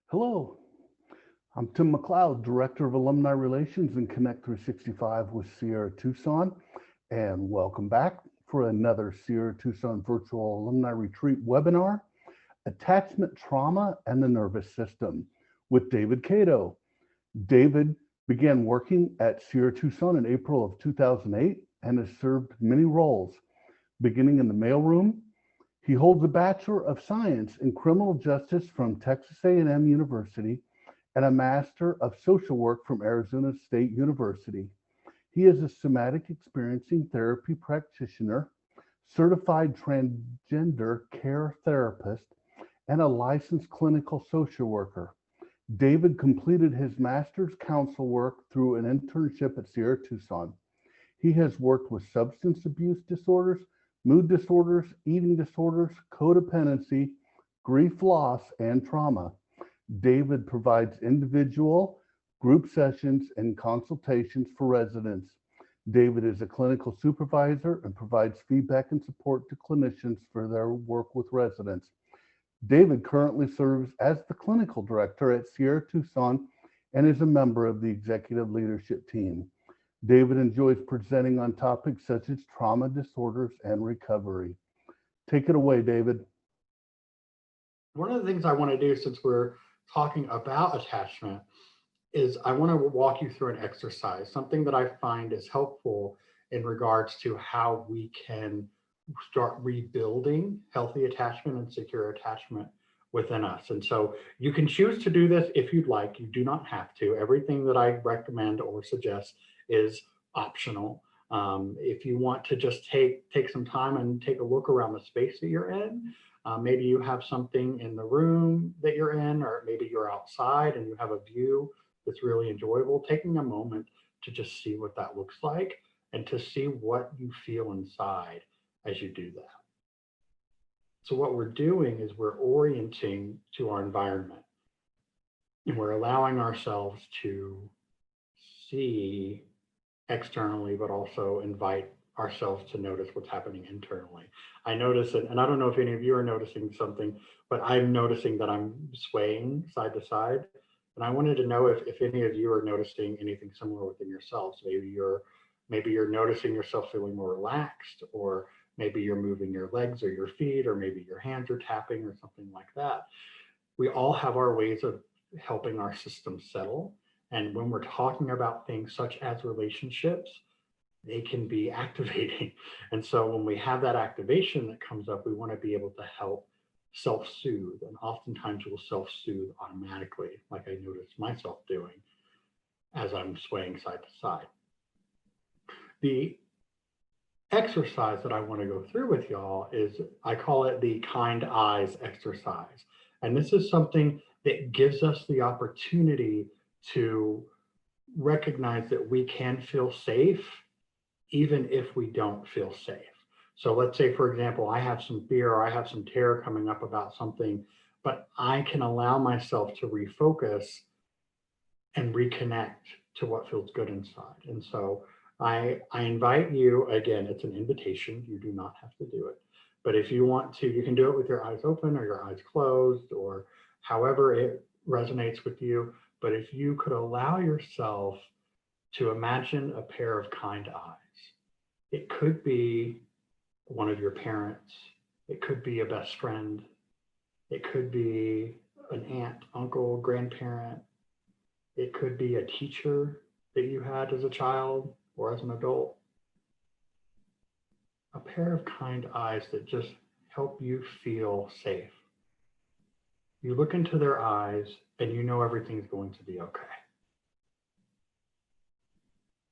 Hello, I'm Tim McLeod, Director of Alumni Relations and Connect 365 with Sierra Tucson, and welcome back for another Sierra Tucson Virtual Alumni Retreat webinar, Attachment Trauma and the Nervous System, with David Cato. David began working at Sierra Tucson in April of 2008 and has served many roles, beginning in the mailroom. He holds a Bachelor of Science in Criminal Justice from Texas A&M University and a Master of Social Work from Arizona State University. He is a somatic experiencing therapy practitioner, certified transgender care therapist, and a licensed clinical social worker. David completed his master's counsel work through an internship at Sierra Tucson. He has worked with substance abuse disorders, mood disorders, eating disorders, codependency, grief loss, and trauma. David provides individual, group sessions, and consultations for residents. David is a clinical supervisor and provides feedback and support to clinicians for their work with residents. David currently serves as the clinical director at Sierra Tucson and is a member of the executive leadership team. David enjoys presenting on topics such as trauma disorders and recovery. Take it away, David. One of the things I want to do, since we're talking about attachment, is I want to walk you through an exercise, something that I find is helpful in regards to how we can start rebuilding healthy attachment and secure attachment within us. And so you can choose to do this if you'd like. You do not have to. Everything that I recommend or suggest is optional. If you want to just take some time and take a look around the space that you're in, maybe you have something in the room that you're in, or maybe you're outside and you have a view that's really enjoyable, taking a moment to just see what that looks like and to see what you feel inside as you do that. So what we're doing is we're orienting to our environment, and we're allowing ourselves to see externally, but also invite ourselves to notice what's happening internally. I notice it, and I don't know if any of you are noticing something, but I'm noticing that I'm swaying side to side. And I wanted to know if any of you are noticing anything similar within yourselves. Maybe you're noticing yourself feeling more relaxed, or maybe you're moving your legs or your feet, or maybe your hands are tapping or something like that. We all have our ways of helping our system settle. And when we're talking about things such as relationships, they can be activating. And so when we have that activation that comes up, we want to be able to help self-soothe. And oftentimes we'll self-soothe automatically, like I noticed myself doing as I'm swaying side to side. The exercise that I want to go through with y'all is, I call it the kind eyes exercise. And this is something that gives us the opportunity to recognize that we can feel safe even if we don't feel safe. So let's say, for example, I have some fear or I have some terror coming up about something, but I can allow myself to refocus and reconnect to what feels good inside. And so I invite you, again, it's an invitation. You do not have to do it. But if you want to, you can do it with your eyes open or your eyes closed, or however it resonates with you. But if you could allow yourself to imagine a pair of kind eyes, it could be one of your parents, it could be a best friend, it could be an aunt, uncle, grandparent, it could be a teacher that you had as a child or as an adult. A pair of kind eyes that just help you feel safe. You look into their eyes and you know everything's going to be okay.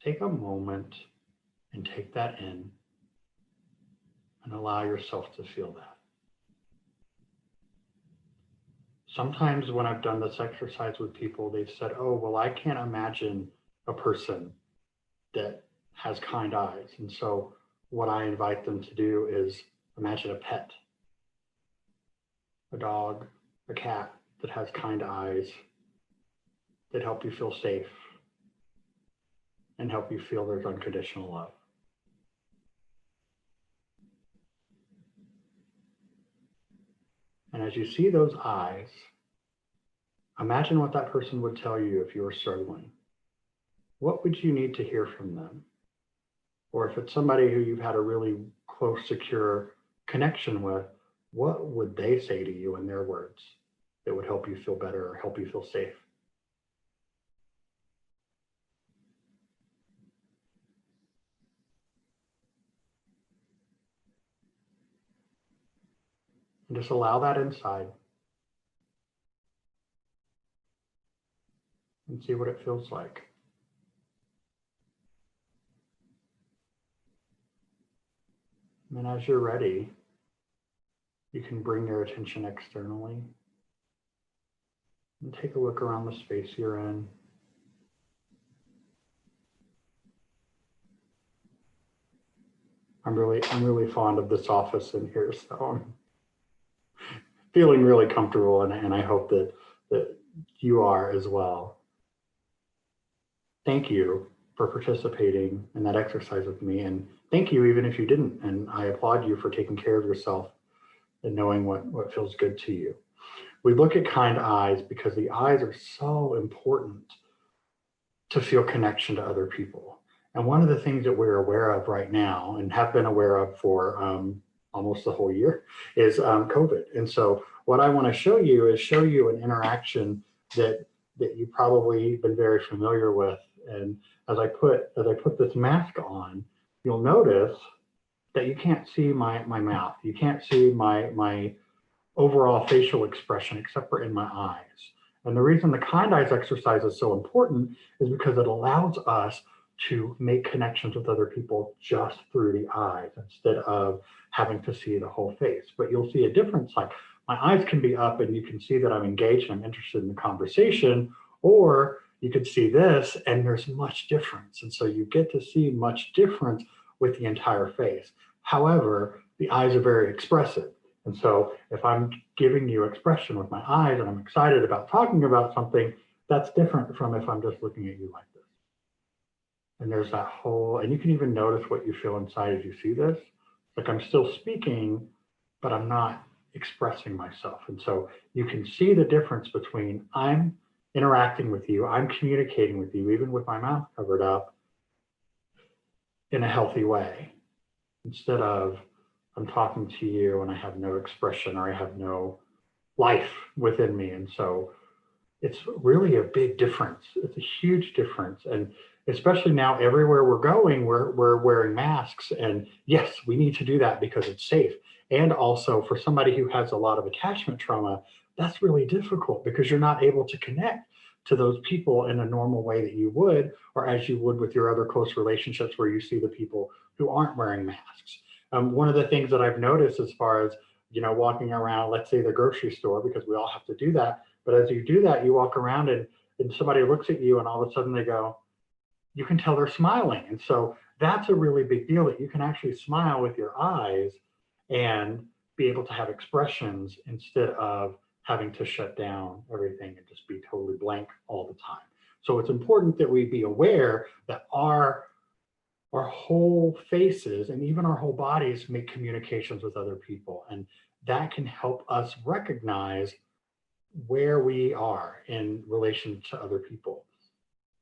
Take a moment and take that in and allow yourself to feel that. Sometimes when I've done this exercise with people, they've said, oh, well, I can't imagine a person that has kind eyes. And so what I invite them to do is imagine a pet, a dog, a cat that has kind eyes that help you feel safe and help you feel there's unconditional love. And as you see those eyes, Imagine what that person would tell you if you were struggling. What would you need to hear from them? Or if it's somebody who you've had a really close, secure connection with, what would they say to you in their words that would help you feel better or help you feel safe? And just allow that inside and see what it feels like. And as you're ready, you can bring your attention externally and take a look around the space you're in. I'm really fond of this office in here, so I'm feeling really comfortable, and I hope that you are as well. Thank you for participating in that exercise with me, and thank you even if you didn't, and I applaud you for taking care of yourself and knowing what feels good to you. We look at kind eyes because the eyes are so important to feel connection to other people. And one of the things that we're aware of right now and have been aware of for almost the whole year is COVID. And so what I want to show you an interaction that you've probably been very familiar with. And as I put this mask on, you'll notice that you can't see my mouth. You can't see my overall facial expression except for in my eyes. And the reason the kind eyes exercise is so important is because it allows us to make connections with other people just through the eyes instead of having to see the whole face. But you'll see a difference, like my eyes can be up and you can see that I'm engaged and I'm interested in the conversation, or you could see this and there's much difference. And so you get to see much difference with the entire face. However, the eyes are very expressive. And so if I'm giving you expression with my eyes and I'm excited about talking about something, that's different from if I'm just looking at you like this. And there's that whole, and you can even notice what you feel inside as you see this. Like I'm still speaking, but I'm not expressing myself. And so you can see the difference between I'm interacting with you, I'm communicating with you, even with my mouth covered up, in a healthy way, instead of I'm talking to you and I have no expression or I have no life within me. And so it's really a big difference. It's a huge difference. And especially now everywhere we're going, we're wearing masks. And yes, we need to do that because it's safe. And also for somebody who has a lot of attachment trauma, that's really difficult because you're not able to connect to those people in a normal way that you would, or as you would with your other close relationships where you see the people who aren't wearing masks. One of the things that I've noticed as far as, walking around, let's say the grocery store, because we all have to do that. But as you do that, you walk around and somebody looks at you and all of a sudden they go, you can tell they're smiling. And so that's a really big deal that you can actually smile with your eyes and be able to have expressions instead of having to shut down everything and just be totally blank all the time. So it's important that we be aware that our whole faces and even our whole bodies make communications with other people. And that can help us recognize where we are in relation to other people.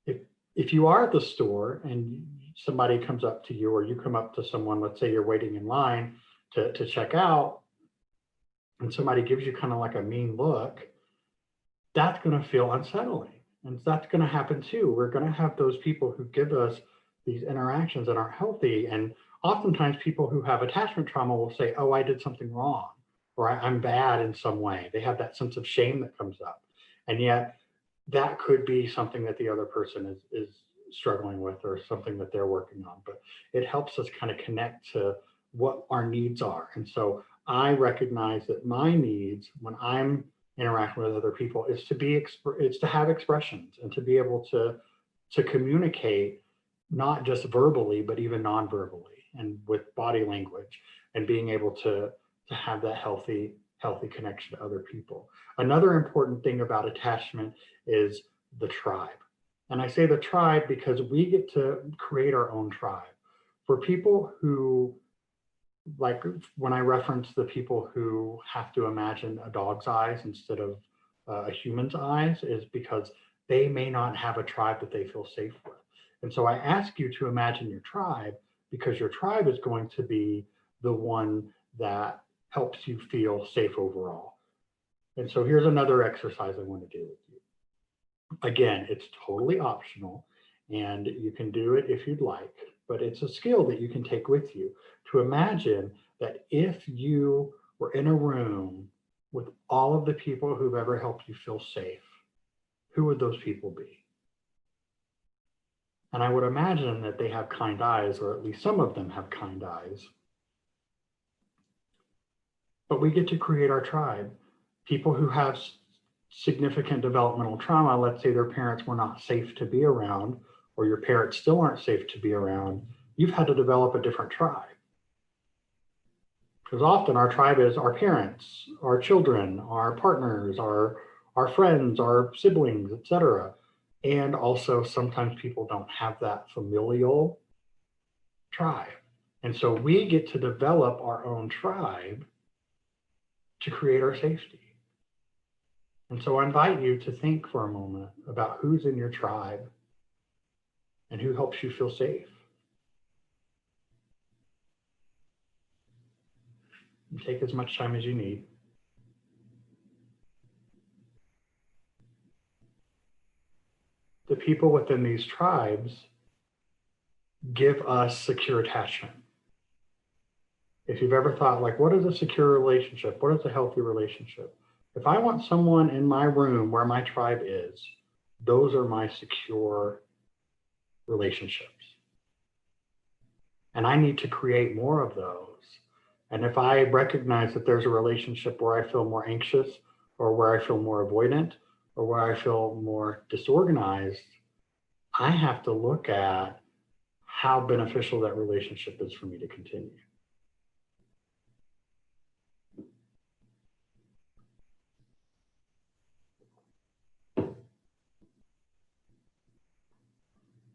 If you are at the store and somebody comes up to you or you come up to someone, let's say you're waiting in line to check out, and somebody gives you kind of like a mean look, that's going to feel unsettling. And that's going to happen too. We're going to have those people who give us these interactions that aren't healthy. And oftentimes people who have attachment trauma will say, oh, I did something wrong, or I'm bad in some way. They have that sense of shame that comes up. And yet that could be something that the other person is struggling with or something that they're working on. But it helps us kind of connect to what our needs are. And so I recognize that my needs when I'm interacting with other people is to have expressions and to be able to communicate, not just verbally, but even non-verbally and with body language, and being able to have that healthy connection to other people. Another important thing about attachment is the tribe. And I say the tribe because we get to create our own tribe. For people who, like when I reference the people who have to imagine a dog's eyes instead of a human's eyes is because they may not have a tribe that they feel safe with. And so I ask you to imagine your tribe, because your tribe is going to be the one that helps you feel safe overall. And so here's another exercise I want to do with you. Again, it's totally optional and you can do it if you'd like, but it's a skill that you can take with you to imagine that if you were in a room with all of the people who've ever helped you feel safe, who would those people be? And I would imagine that they have kind eyes, or at least some of them have kind eyes. But we get to create our tribe. People who have significant developmental trauma, let's say their parents were not safe to be around, or your parents still aren't safe to be around, you've had to develop a different tribe. Because often our tribe is our parents, our children, our partners, our friends, our siblings, etc. And also sometimes people don't have that familial tribe. And so we get to develop our own tribe to create our safety. And so I invite you to think for a moment about who's in your tribe and who helps you feel safe. And take as much time as you need. The people within these tribes give us secure attachment. If you've ever thought, like, what is a secure relationship? What is a healthy relationship? If I want someone in my room where my tribe is, those are my secure relationships. And I need to create more of those. And if I recognize that there's a relationship where I feel more anxious, or where I feel more avoidant, or where I feel more disorganized, I have to look at how beneficial that relationship is for me to continue.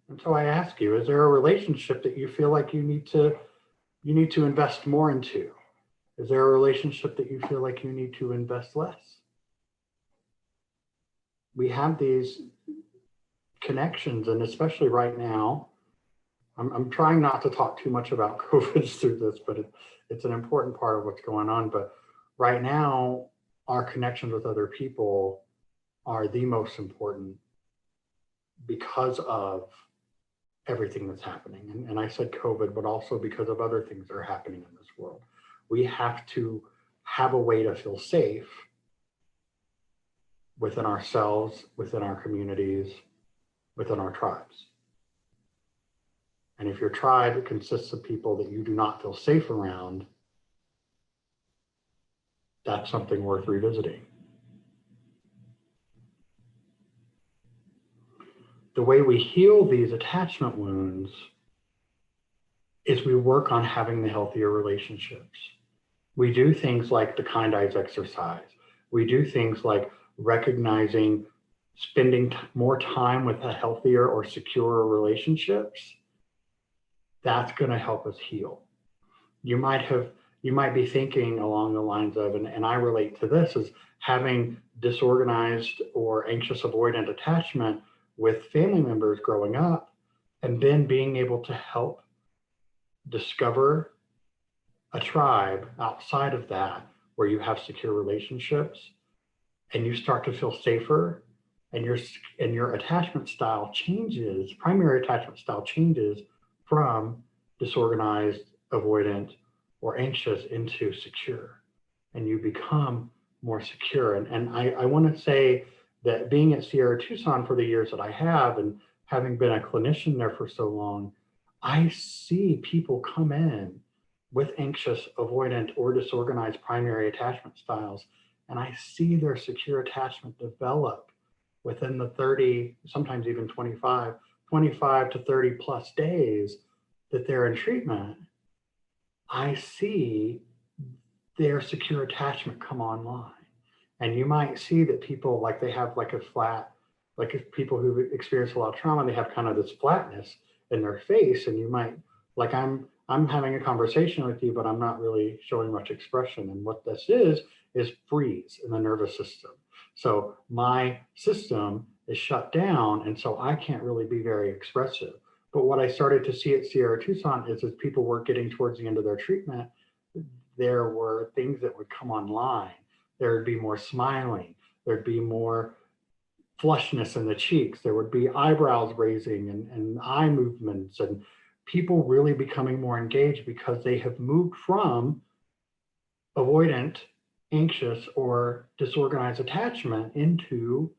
And so I ask you, is there a relationship that you feel like you need to invest more into? Is there a relationship that you feel like you need to invest less? We have these connections, and especially right now, I'm trying not to talk too much about COVID through this, but it's an important part of what's going on. But right now, our connections with other people are the most important because of everything that's happening. And I said COVID, but also because of other things that are happening in this world. We have to have a way to feel safe within ourselves, within our communities, within our tribes. And if your tribe consists of people that you do not feel safe around, that's something worth revisiting. The way we heal these attachment wounds is we work on having the healthier relationships. We do things like the kind eyes exercise. We do things like recognizing spending more time with a healthier or secure relationships. That's going to help us heal. You might be thinking along the lines of, and I relate to this, is having disorganized or anxious avoidant attachment with family members growing up, and then being able to help discover a tribe outside of that where you have secure relationships and you start to feel safer, and your attachment style changes, primary attachment style changes from disorganized, avoidant, or anxious into secure, and you become more secure. And I want to say that being at Sierra Tucson for the years that I have, and having been a clinician there for so long, I see people come in with anxious, avoidant, or disorganized primary attachment styles, and I see their secure attachment develop within the 30, sometimes even 25 to 30 plus days that they're in treatment. I see their secure attachment come online. And you might see that people, like, they have like a flat, like if people who experience a lot of trauma, they have kind of this flatness in their face, and you might, like, I'm having a conversation with you, but I'm not really showing much expression. And what this is freeze in the nervous system. So my system is shut down, and so I can't really be very expressive. But what I started to see at Sierra Tucson is as people were getting towards the end of their treatment, there were things that would come online. There would be more smiling. There'd be more flushness in the cheeks. There would be eyebrows raising and eye movements, and people really becoming more engaged because they have moved from avoidant, anxious, or disorganized attachment into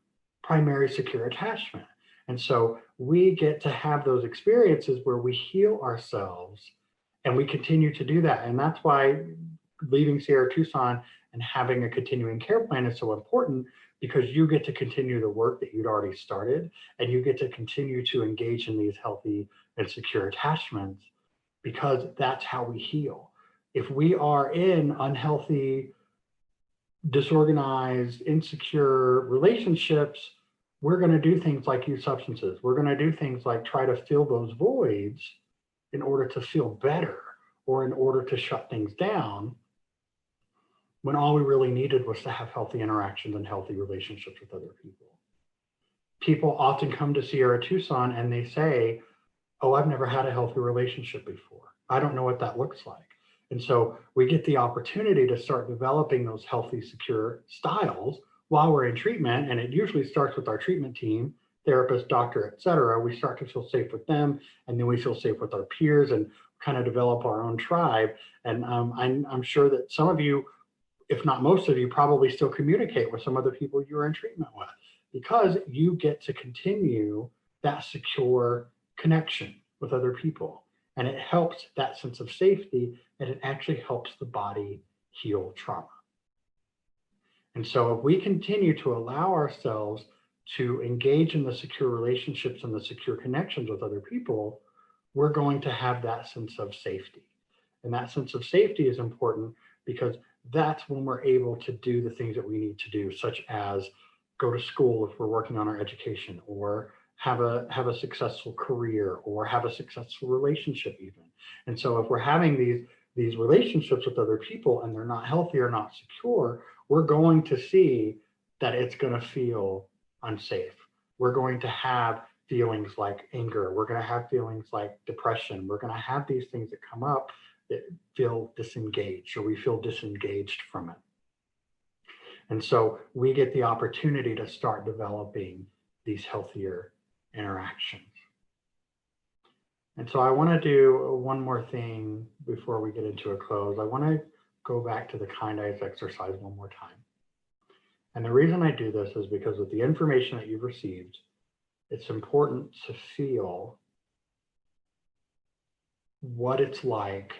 primary secure attachment. And so we get to have those experiences where we heal ourselves, and we continue to do that. And that's why leaving Sierra Tucson and having a continuing care plan is so important, because you get to continue the work that you'd already started, and you get to continue to engage in these healthy and secure attachments, because that's how we heal. If we are in unhealthy, disorganized, insecure relationships, we're going to do things like use substances. We're going to do things like try to fill those voids in order to feel better or in order to shut things down, when all we really needed was to have healthy interactions and healthy relationships with other people. People often come to Sierra Tucson and they say, oh, I've never had a healthy relationship before. I don't know what that looks like. And so we get the opportunity to start developing those healthy, secure styles while we're in treatment. And it usually starts with our treatment team, therapist, doctor, et cetera. We start to feel safe with them, and then we feel safe with our peers and kind of develop our own tribe. And I'm sure that some of you, if not most of you, probably still communicate with some of the people you're in treatment with, because you get to continue that secure connection with other people. And it helps that sense of safety, and it actually helps the body heal trauma. And so if we continue to allow ourselves to engage in the secure relationships and the secure connections with other people, we're going to have that sense of safety. And that sense of safety is important, because that's when we're able to do the things that we need to do, such as go to school if we're working on our education, or have a successful career, or have a successful relationship even. And so if we're having these relationships with other people and they're not healthy or not secure, we're going to see that it's going to feel unsafe. We're going to have feelings like anger. We're going to have feelings like depression. We're going to have these things that come up that feel disengaged, or we feel disengaged from it. And so we get the opportunity to start developing these healthier interactions. And so I want to do one more thing before we get into a close. I want to go back to the kind eyes exercise one more time. And the reason I do this is because with the information that you've received, it's important to feel what it's like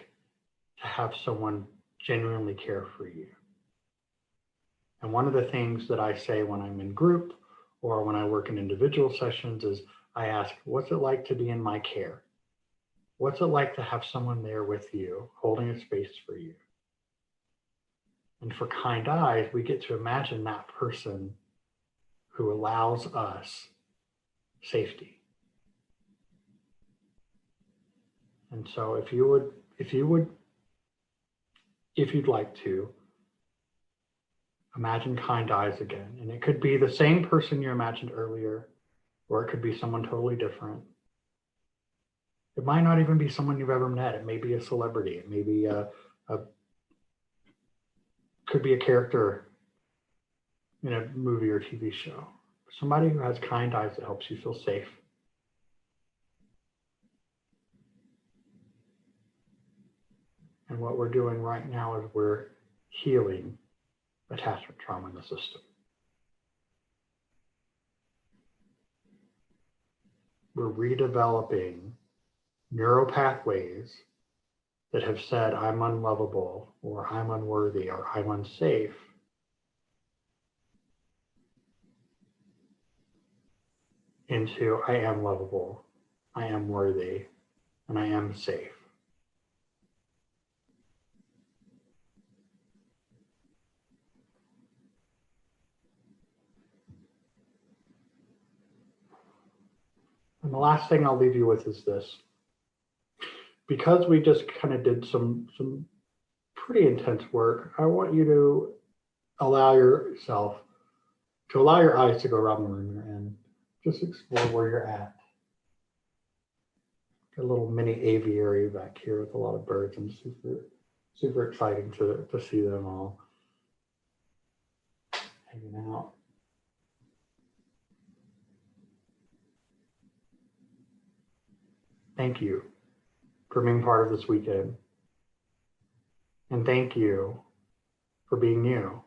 to have someone genuinely care for you. And one of the things that I say when I'm in group or when I work in individual sessions is I ask, what's it like to be in my care? What's it like to have someone there with you, holding a space for you? And for kind eyes, we get to imagine that person who allows us safety. And so if you'd like to, imagine kind eyes again. And it could be the same person you imagined earlier, or it could be someone totally different. It might not even be someone you've ever met. It may be a celebrity. It may be could be a character in a movie or TV show. Somebody who has kind eyes that helps you feel safe. And what we're doing right now is we're healing attachment trauma in the system. We're redeveloping neural pathways that have said, I'm unlovable, or I'm unworthy, or I'm unsafe, into I am lovable, I am worthy, and I am safe. And the last thing I'll leave you with is this. Because we just kind of did some pretty intense work, I want you to allow yourself to allow your eyes to go around the room you're in. Just explore where you're at. A little mini aviary back here with a lot of birds, and super exciting to see them all hanging out. Thank you for being part of this weekend. And thank you for being you.